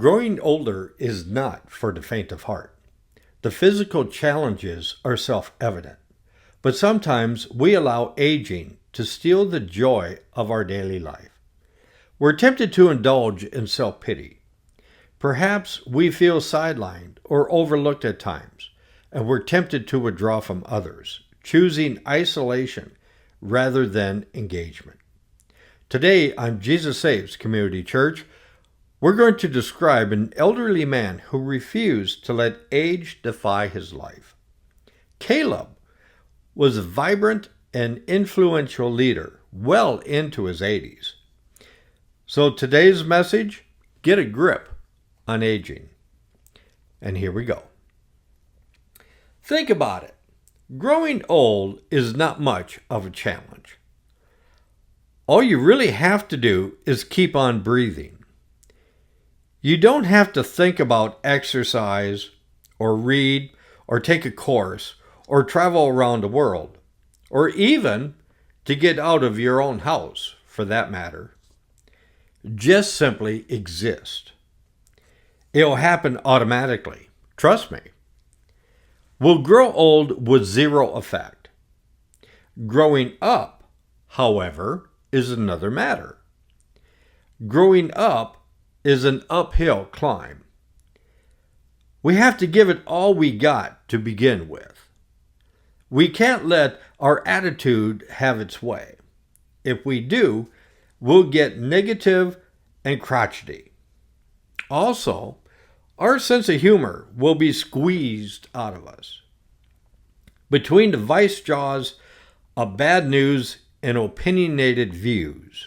Growing older is not for the faint of heart. The physical challenges are self-evident, but sometimes we allow aging to steal the joy of our daily life. We're tempted to indulge in self-pity. Perhaps we feel sidelined or overlooked at times, and we're tempted to withdraw from others, choosing isolation rather than engagement. Today on Jesus Saves Community Church, we're going to describe an elderly man who refused to let age defy his life. Caleb was a vibrant and influential leader well into his 80s. So today's message, get a grip on aging. And here we go. Think about it. Growing old is not much of a challenge. All you really have to do is keep on breathing. You don't have to think about exercise or read or take a course or travel around the world or even to get out of your own house for that matter. Just simply exist. It'll happen automatically. Trust me. We'll grow old with zero effect. Growing up, however, is another matter. Growing up is an uphill climb. We have to give it all we got to begin with. We can't let our attitude have its way. If we do, we'll get negative and crotchety. Also, our sense of humor will be squeezed out of us. Between the vice jaws of bad news and opinionated views,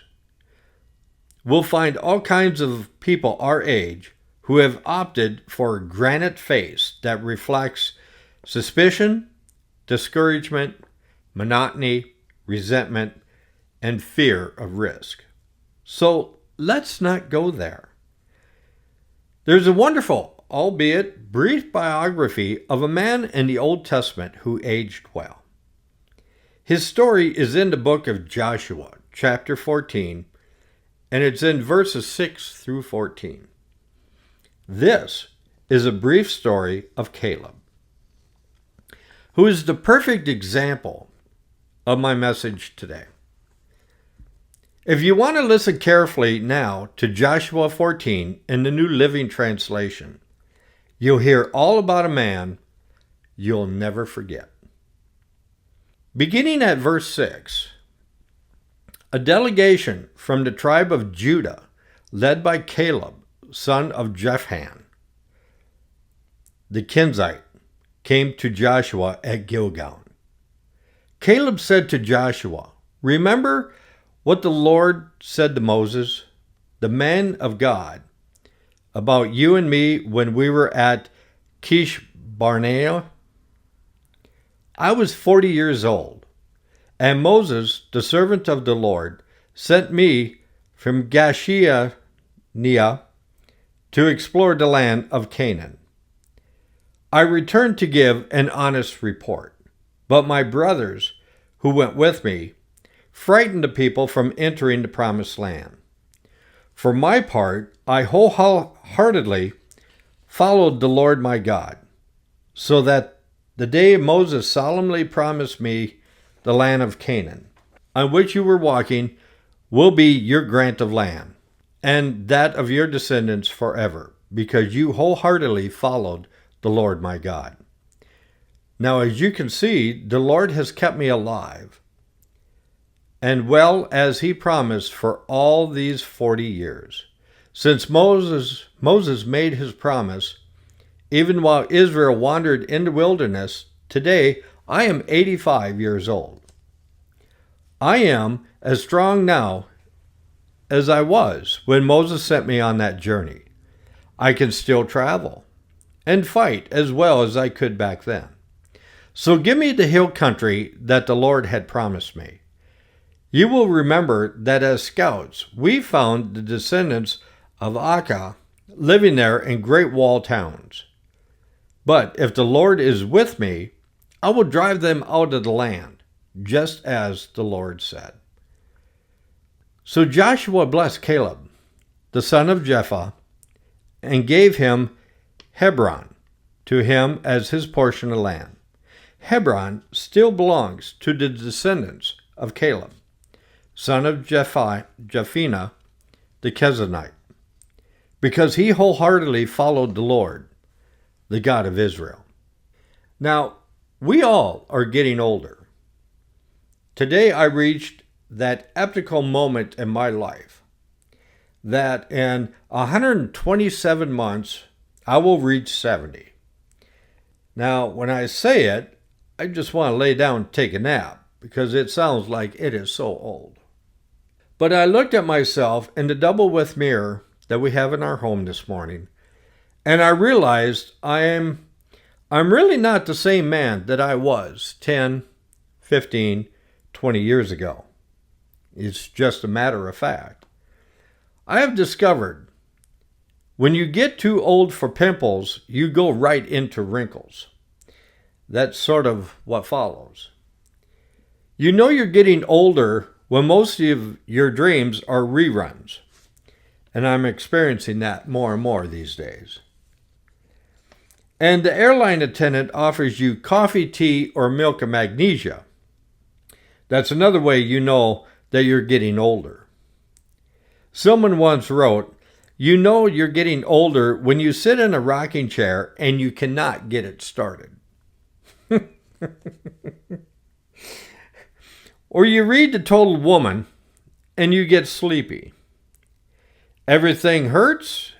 we'll find all kinds of people our age who have opted for a granite face that reflects suspicion, discouragement, monotony, resentment, and fear of risk. So let's not go there. There's a wonderful, albeit brief biography of a man in the Old Testament who aged well. His story is in the book of Joshua, chapter 14, and it's in verses 6 through 14. This is a brief story of Caleb, who is the perfect example of my message today. If you want to listen carefully now to Joshua 14 in the New Living Translation, you'll hear all about a man you'll never forget. Beginning at verse 6, a delegation from the tribe of Judah, led by Caleb, son of Jephunneh, the Kenizzite, came to Joshua at Gilgal. Caleb said to Joshua, "Remember what the Lord said to Moses, the man of God, about you and me when we were at Kadesh Barnea? I was 40 years old, and Moses, the servant of the Lord, sent me from Kadesh to explore the land of Canaan. I returned to give an honest report, but my brothers, who went with me, frightened the people from entering the promised land. For my part, I wholeheartedly followed the Lord my God, so that the day Moses solemnly promised me the land of Canaan, on which you were walking, will be your grant of land, and that of your descendants forever, because you wholeheartedly followed the Lord my God. Now, as you can see, the Lord has kept me alive, and well as he promised for all these 40 years. Since Moses made his promise, even while Israel wandered in the wilderness, today I am 85 years old. I am as strong now as I was when Moses sent me on that journey. I can still travel and fight as well as I could back then. So give me the hill country that the Lord had promised me. You will remember that as scouts, we found the descendants of Acah living there in great wall towns. But if the Lord is with me, I will drive them out of the land, just as the Lord said." So Joshua blessed Caleb, the son of Jephunneh, and gave him Hebron to him as his portion of land. Hebron still belongs to the descendants of Caleb, son of Jephunneh the Kenizzite, because he wholeheartedly followed the Lord, the God of Israel. Now, we all are getting older. Today I reached that epical moment in my life that in 127 months I will reach 70. Now, when I say it, I just want to lay down and take a nap because it sounds like it is so old. But I looked at myself in the double width mirror that we have in our home this morning, and I realized I'm really not the same man that I was 10, 15, 20 years ago. It's just a matter of fact. I have discovered when you get too old for pimples, you go right into wrinkles. That's sort of what follows. You know you're getting older when most of your dreams are reruns. And I'm experiencing that more and more these days. And the airline attendant offers you coffee, tea, or milk of magnesia. That's another way you know that you're getting older. Someone once wrote, "You know you're getting older when you sit in a rocking chair and you cannot get it started." Or you read The Total Woman and you get sleepy. Everything hurts,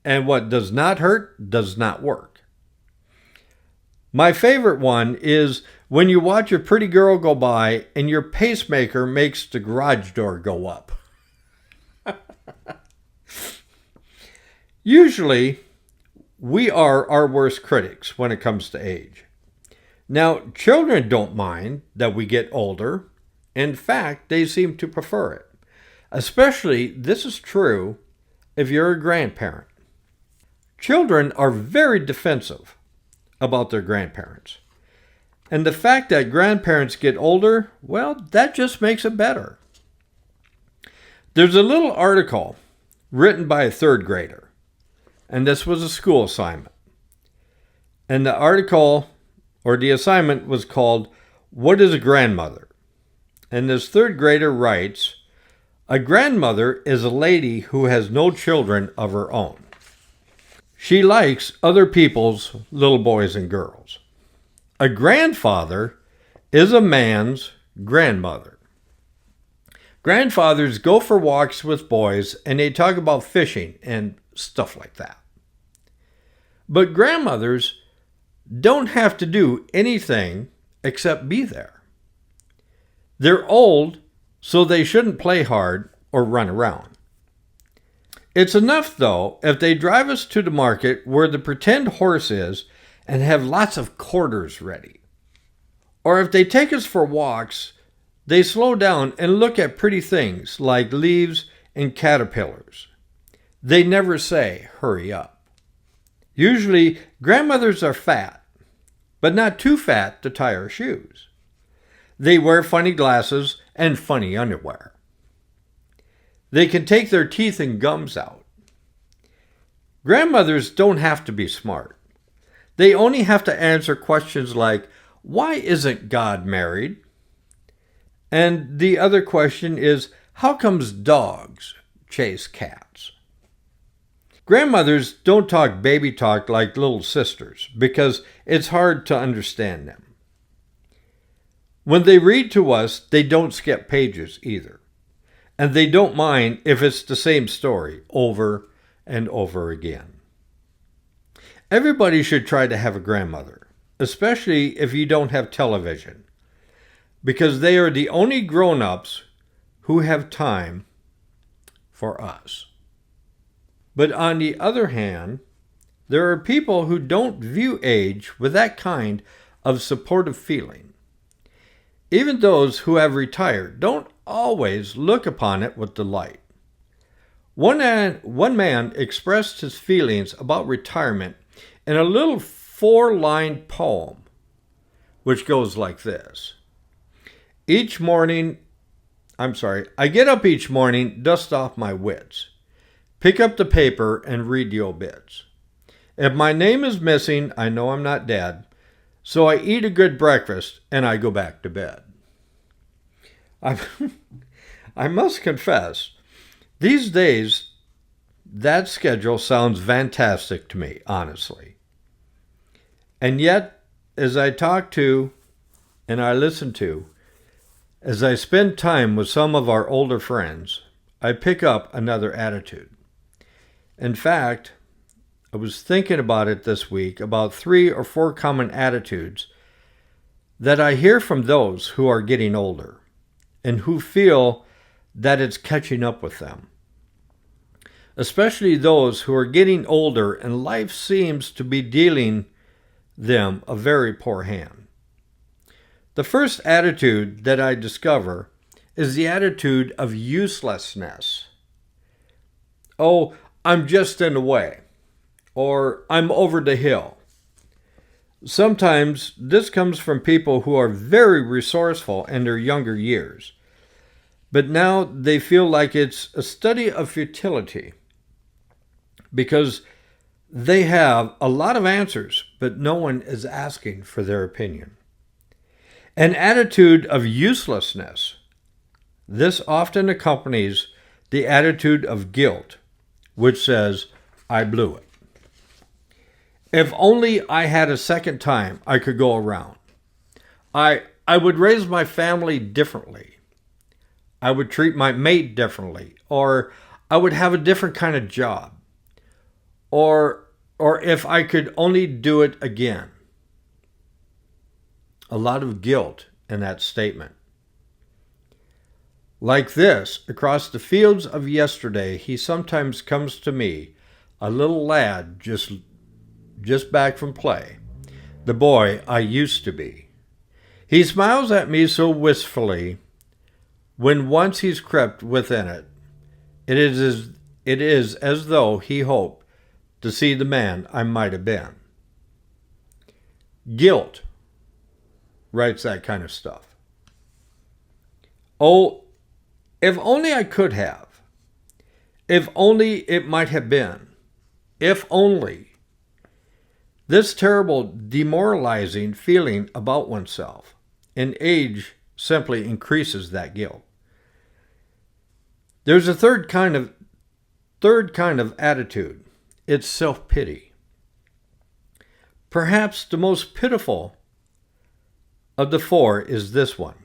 and what does not hurt does not work. My favorite one is when you watch a pretty girl go by and your pacemaker makes the garage door go up. Usually, we are our worst critics when it comes to age. Now, children don't mind that we get older. In fact, they seem to prefer it. Especially, this is true if you're a grandparent. Children are very defensive about their grandparents. And the fact that grandparents get older, well, that just makes it better. There's a little article written by a third grader, and this was a school assignment. And the article, or the assignment, was called, "What is a Grandmother?" And this third grader writes, "A grandmother is a lady who has no children of her own. She likes other people's little boys and girls. A grandfather is a man's grandmother. Grandfathers go for walks with boys and they talk about fishing and stuff like that. But grandmothers don't have to do anything except be there. They're old, so they shouldn't play hard or run around. It's enough, though, if they drive us to the market where the pretend horse is and have lots of quarters ready. Or if they take us for walks, they slow down and look at pretty things like leaves and caterpillars. They never say, 'Hurry up.' Usually, grandmothers are fat, but not too fat to tie our shoes. They wear funny glasses and funny underwear. They can take their teeth and gums out. Grandmothers don't have to be smart. They only have to answer questions like, 'Why isn't God married?' And the other question is, 'How comes dogs chase cats?' Grandmothers don't talk baby talk like little sisters because it's hard to understand them. When they read to us, they don't skip pages either. And they don't mind if it's the same story over and over again. Everybody should try to have a grandmother, especially if you don't have television, because they are the only grown-ups who have time for us. But on the other hand, there are people who don't view age with that kind of supportive feeling. Even those who have retired don't always look upon it with delight. One man expressed his feelings about retirement in a little 4-line poem, which goes like this. I get up each morning, dust off my wits, pick up the paper and read the obits. If my name is missing, I know I'm not dead, so I eat a good breakfast and I go back to bed. I must confess, these days, that schedule sounds fantastic to me, honestly. And yet, as I talk to and I listen to, as I spend time with some of our older friends, I pick up another attitude. In fact, I was thinking about it this week, about 3 or 4 common attitudes that I hear from those who are getting older and who feel that it's catching up with them. Especially those who are getting older and life seems to be dealing them a very poor hand. The first attitude that I discover is the attitude of uselessness. Oh, I'm just in the way, or I'm over the hill. Sometimes this comes from people who are very resourceful in their younger years, but now they feel like it's a study of futility because they have a lot of answers, but no one is asking for their opinion. An attitude of uselessness. This often accompanies the attitude of guilt, which says, I blew it. If only I had a second time I could go around. I would raise my family differently. I would treat my mate differently. Or I would have a different kind of job. Or if I could only do it again. A lot of guilt in that statement. Like this, across the fields of yesterday, he sometimes comes to me, a little lad just back from play, the boy I used to be. He smiles at me so wistfully when once he's crept within it. It is as though he hoped to see the man I might have been. Guilt writes that kind of stuff. Oh, if only I could have. If only it might have been. If only. This terrible, demoralizing feeling about oneself and age simply increases that guilt. There's a third kind of attitude. It's self-pity. Perhaps the most pitiful of the 4 is this one.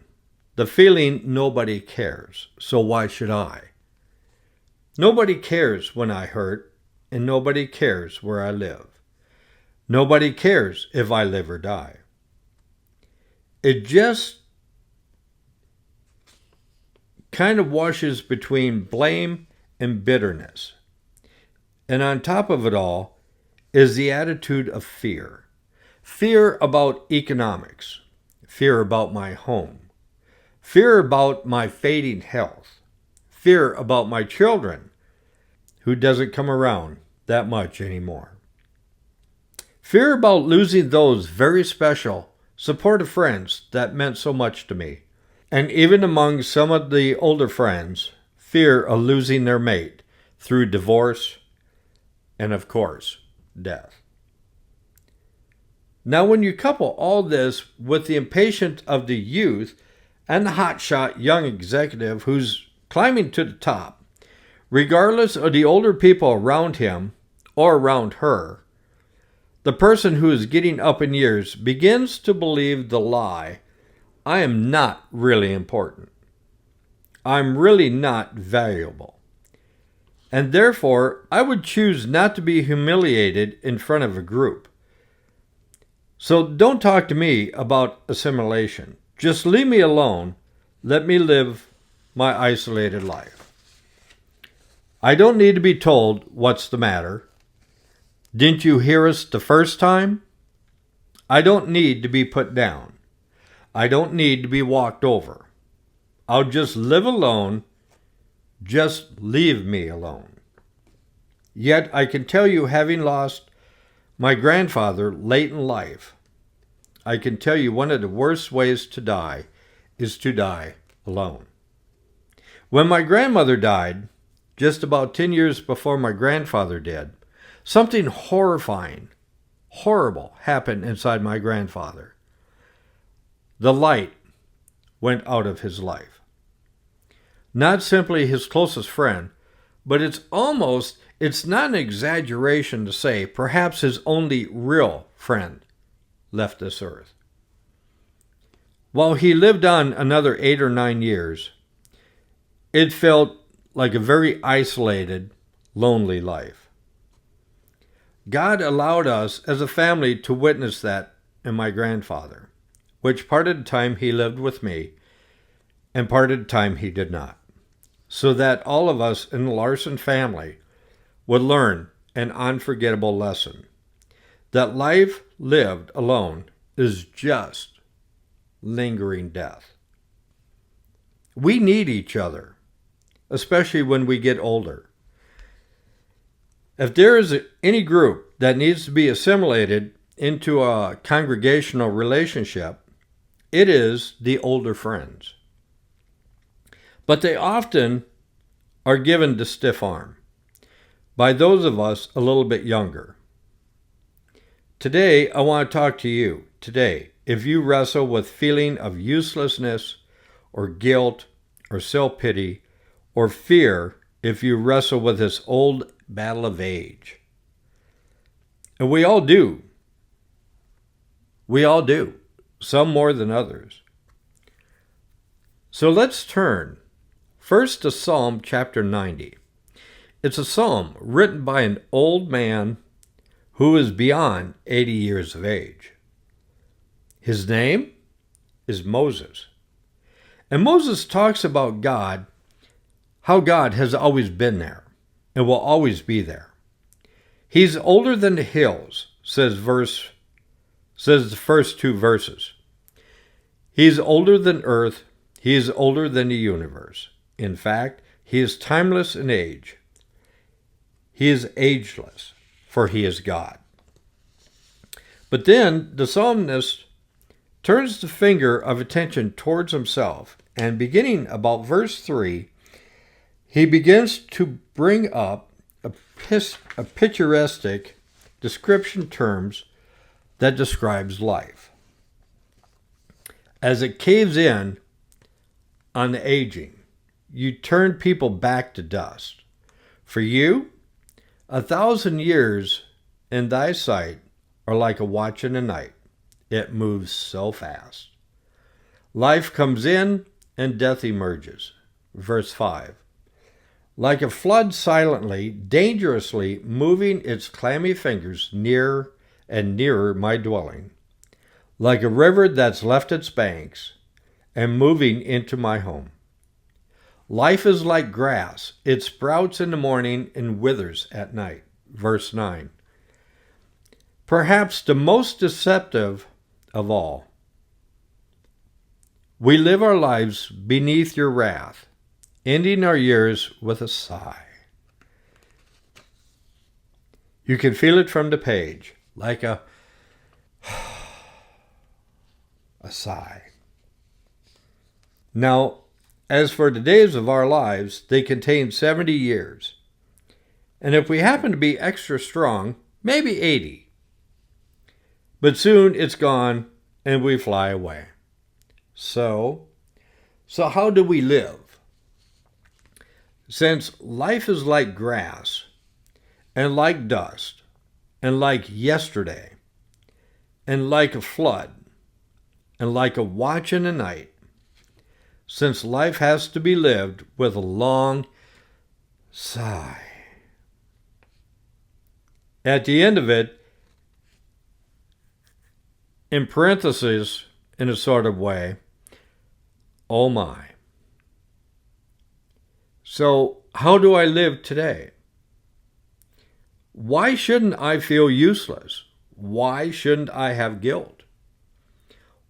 The feeling nobody cares, so why should I? Nobody cares when I hurt, and nobody cares where I live. Nobody cares if I live or die. It just kind of washes between blame and bitterness. And on top of it all is the attitude of fear. Fear about economics. Fear about my home. Fear about my fading health. Fear about my children, who doesn't come around that much anymore. Fear about losing those very special, supportive friends that meant so much to me. And even among some of the older friends, fear of losing their mate through divorce and, of course, death. Now, when you couple all this with the impatience of the youth and the hotshot young executive who's climbing to the top, regardless of the older people around him or around her, the person who is getting up in years begins to believe the lie, I am not really important. I'm really not valuable. And therefore, I would choose not to be humiliated in front of a group. So don't talk to me about assimilation. Just leave me alone. Let me live my isolated life. I don't need to be told what's the matter. Didn't you hear us the first time? I don't need to be put down. I don't need to be walked over. I'll just live alone. Just leave me alone. Yet I can tell you, having lost my grandfather late in life, I can tell you one of the worst ways to die is to die alone. When my grandmother died, just about 10 years before my grandfather did, something horrifying, horrible happened inside my grandfather. The light went out of his life. Not simply his closest friend, but it's not an exaggeration to say perhaps his only real friend left this earth. While he lived on another 8 or 9 years, it felt like a very isolated, lonely life. God allowed us as a family to witness that in my grandfather, which part of the time he lived with me and part of the time he did not, so that all of us in the Larson family would learn an unforgettable lesson, that life lived alone is just lingering death. We need each other, especially when we get older. If there is any group that needs to be assimilated into a congregational relationship, it is the older friends. But they often are given the stiff arm by those of us a little bit younger. Today, I want to talk to you. Today, if you wrestle with feeling of uselessness or guilt or self-pity or fear, if you wrestle with this old battle of age. And we all do. We all do. Some more than others. So let's turn first to Psalm chapter 90. It's a psalm written by an old man who is beyond 80 years of age. His name is Moses. And Moses talks about God, how God has always been there and will always be there. He's older than the hills, says the first 2 verses. He's older than earth. He is older than the universe. In fact, he is timeless in age. He is ageless, for he is God. But then the psalmist turns the finger of attention towards himself, and beginning about verse 3, he begins to bring up a picturesque description terms that describes life. As it caves in on the aging, you turn people back to dust. For you, 1,000 years in thy sight are like a watch in the night. It moves so fast. Life comes in and death emerges. Verse 5. Like a flood silently, dangerously moving its clammy fingers nearer and nearer my dwelling. Like a river that's left its banks and moving into my home. Life is like grass. It sprouts in the morning and withers at night. Verse 9. Perhaps the most deceptive of all. We live our lives beneath your wrath, ending our years with a sigh. You can feel it from the page, like a sigh. Now, as for the days of our lives, they contain 70 years. And if we happen to be extra strong, maybe 80. But soon it's gone and we fly away. So how do we live? Since life is like grass, and like dust, and like yesterday, and like a flood, and like a watch in the night, since life has to be lived with a long sigh. At the end of it, in parentheses, in a sort of way, oh my. So, how do I live today? Why shouldn't I feel useless? Why shouldn't I have guilt?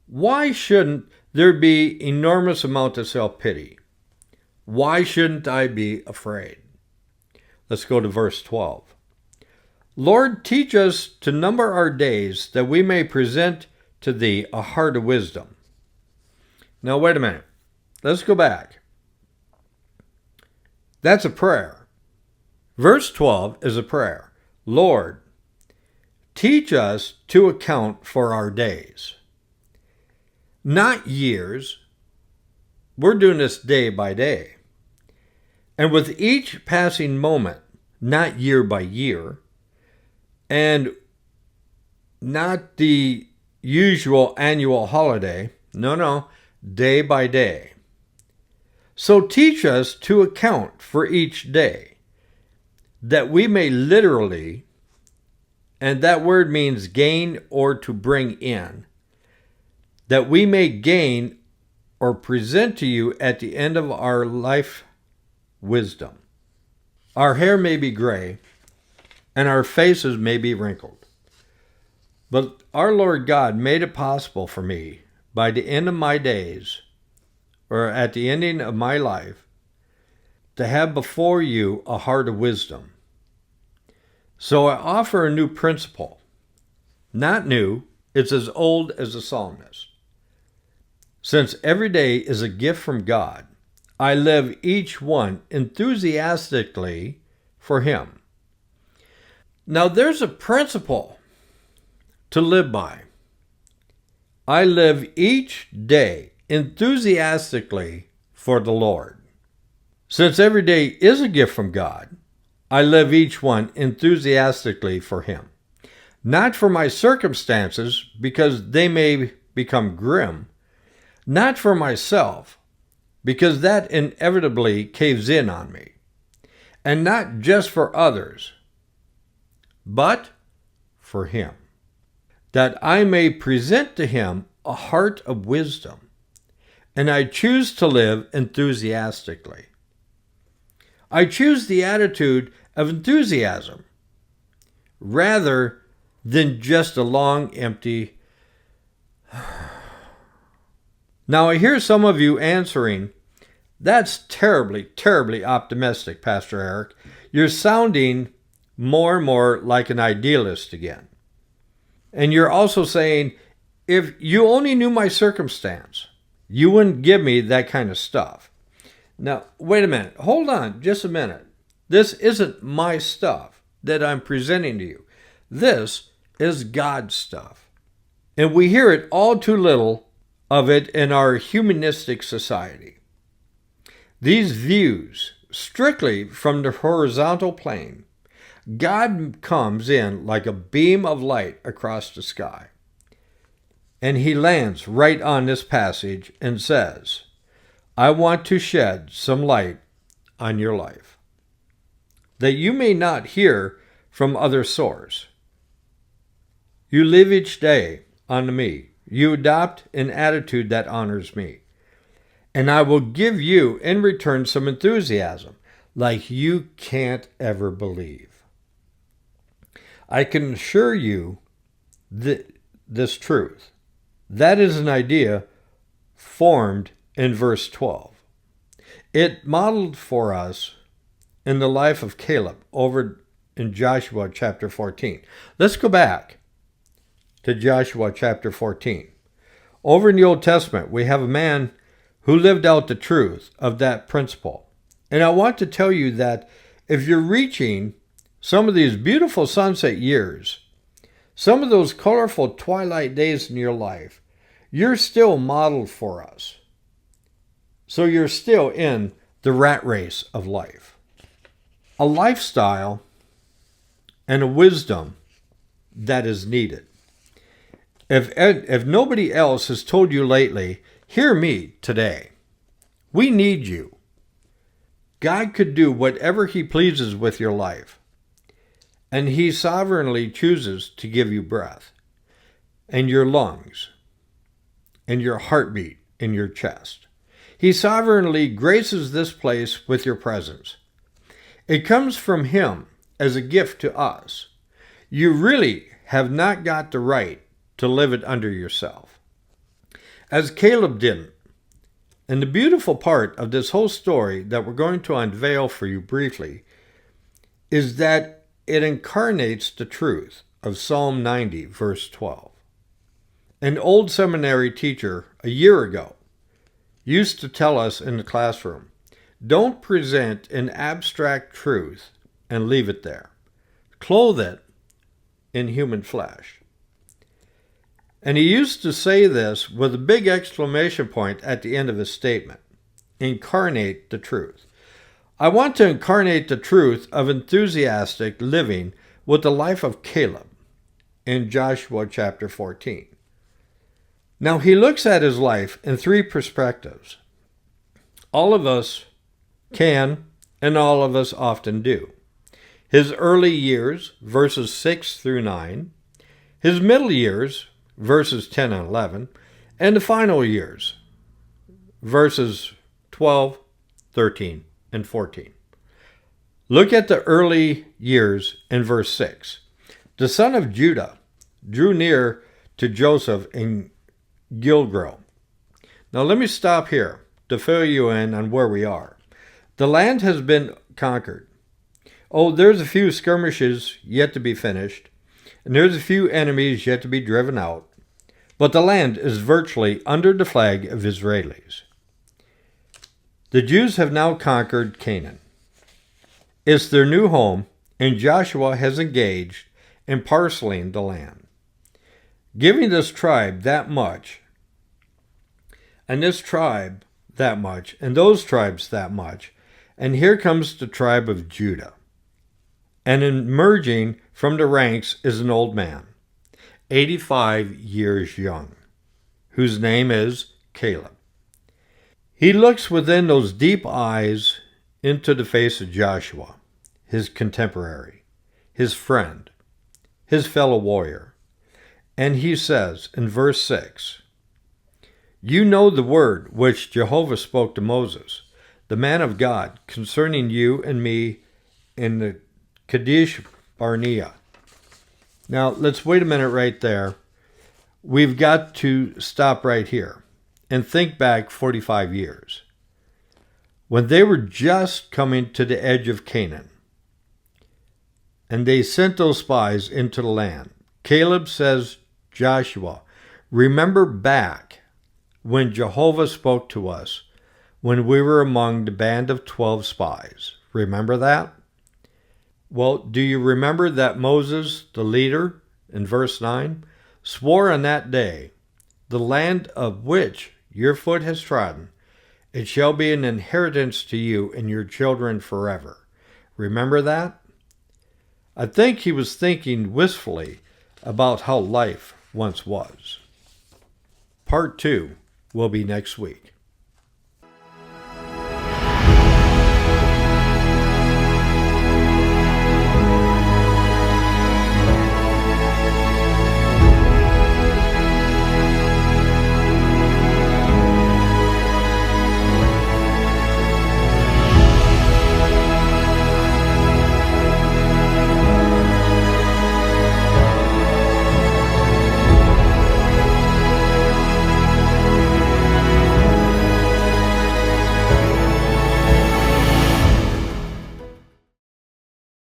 Why shouldn't there be enormous amount of self-pity? Why shouldn't I be afraid? Let's go to verse 12. Lord, teach us to number our days that we may present to thee a heart of wisdom. Now, wait a minute. Let's go back. That's a prayer. Verse 12 is a prayer. Lord, teach us to account for our days. Not years. We're doing this day by day. And with each passing moment, not year by year, and not the usual annual holiday, no, day by day. So teach us to account for each day, that we may literally, and that word means gain or to bring in, that we may gain or present to you at the end of our life wisdom. Our hair may be gray, and our faces may be wrinkled. But our Lord God made it possible for me, by the end of my days, or at the ending of my life, to have before you a heart of wisdom. So I offer a new principle. Not new, it's as old as the psalmist. Since every day is a gift from God, I live each one enthusiastically for Him. Now there's a principle to live by. I live each day enthusiastically for the Lord. Since every day is a gift from God, I live each one enthusiastically for Him. Not for my circumstances, because they may become grim. Not for myself, because that inevitably caves in on me. And not just for others, but for Him, that I may present to Him a heart of wisdom, and I choose to live enthusiastically. I choose the attitude of enthusiasm, rather than just a long, empty. Now I hear some of you answering, that's terribly, terribly optimistic, Pastor Eric. You're sounding more and more like an idealist again. And you're also saying, if you only knew my circumstance, you wouldn't give me that kind of stuff. Now, wait a minute. Hold on just a minute. This isn't my stuff that I'm presenting to you. This is God's stuff. And we hear it all too little of it in our humanistic society. These views, strictly from the horizontal plane, God comes in like a beam of light across the sky. And He lands right on this passage and says, I want to shed some light on your life, that you may not hear from other source. You live each day unto me. You adopt an attitude that honors me. And I will give you in return some enthusiasm like you can't ever believe. I can assure you this truth. That is an idea formed in verse 12. It modeled for us in the life of Caleb over in Joshua chapter 14. Let's go back to Joshua chapter 14. Over in the Old Testament, we have a man who lived out the truth of that principle. And I want to tell you that if you're reaching some of these beautiful sunset years, some of those colorful twilight days in your life, you're still modeled for us. So you're still in the rat race of life. A lifestyle and a wisdom that is needed. If nobody else has told you lately, hear me today. We need you. God could do whatever He pleases with your life. And He sovereignly chooses to give you breath, and your lungs, and your heartbeat in your chest. He sovereignly graces this place with your presence. It comes from Him as a gift to us. You really have not got the right to live it under yourself, as Caleb didn't. And the beautiful part of this whole story that we're going to unveil for you briefly is that it incarnates the truth of Psalm 90, verse 12. An old seminary teacher a year ago used to tell us in the classroom, don't present an abstract truth and leave it there. Clothe it in human flesh. And he used to say this with a big exclamation point at the end of his statement. Incarnate the truth. I want to incarnate the truth of enthusiastic living with the life of Caleb in Joshua chapter 14. Now he looks at his life in three perspectives. All of us can, and all of us often do. His early years, verses 6 through 9, his middle years, verses 10 and 11, and the final years, verses 12, 13, and 14. Look at the early years in verse 6. The son of Judah drew near to Joseph in Gilgal. Now let me stop here to fill you in on where we are. The land has been conquered. Oh, there's a few skirmishes yet to be finished, and there's a few enemies yet to be driven out, but the land is virtually under the flag of Israelis. The Jews have now conquered Canaan. It's their new home, and Joshua has engaged in parceling the land, giving this tribe that much, and this tribe that much, and those tribes that much, and here comes the tribe of Judah. And emerging from the ranks is an old man, 85 years young, whose name is Caleb. He looks within those deep eyes into the face of Joshua, his contemporary, his friend, his fellow warrior. And he says in verse 6, "You know the word which Jehovah spoke to Moses, the man of God, concerning you and me in the Kadesh Barnea." Now, let's wait a minute right there. We've got to stop right here and think back 45 years. When they were just coming to the edge of Canaan, and they sent those spies into the land, Caleb says, "Joshua, remember back when Jehovah spoke to us when we were among the band of 12 spies. Remember that?" Well, do you remember that Moses, the leader, in verse 9, swore on that day, "The land of which your foot has trodden, it shall be an inheritance to you and your children forever." Remember that? I think he was thinking wistfully about how life once was. Part 2 will be next week.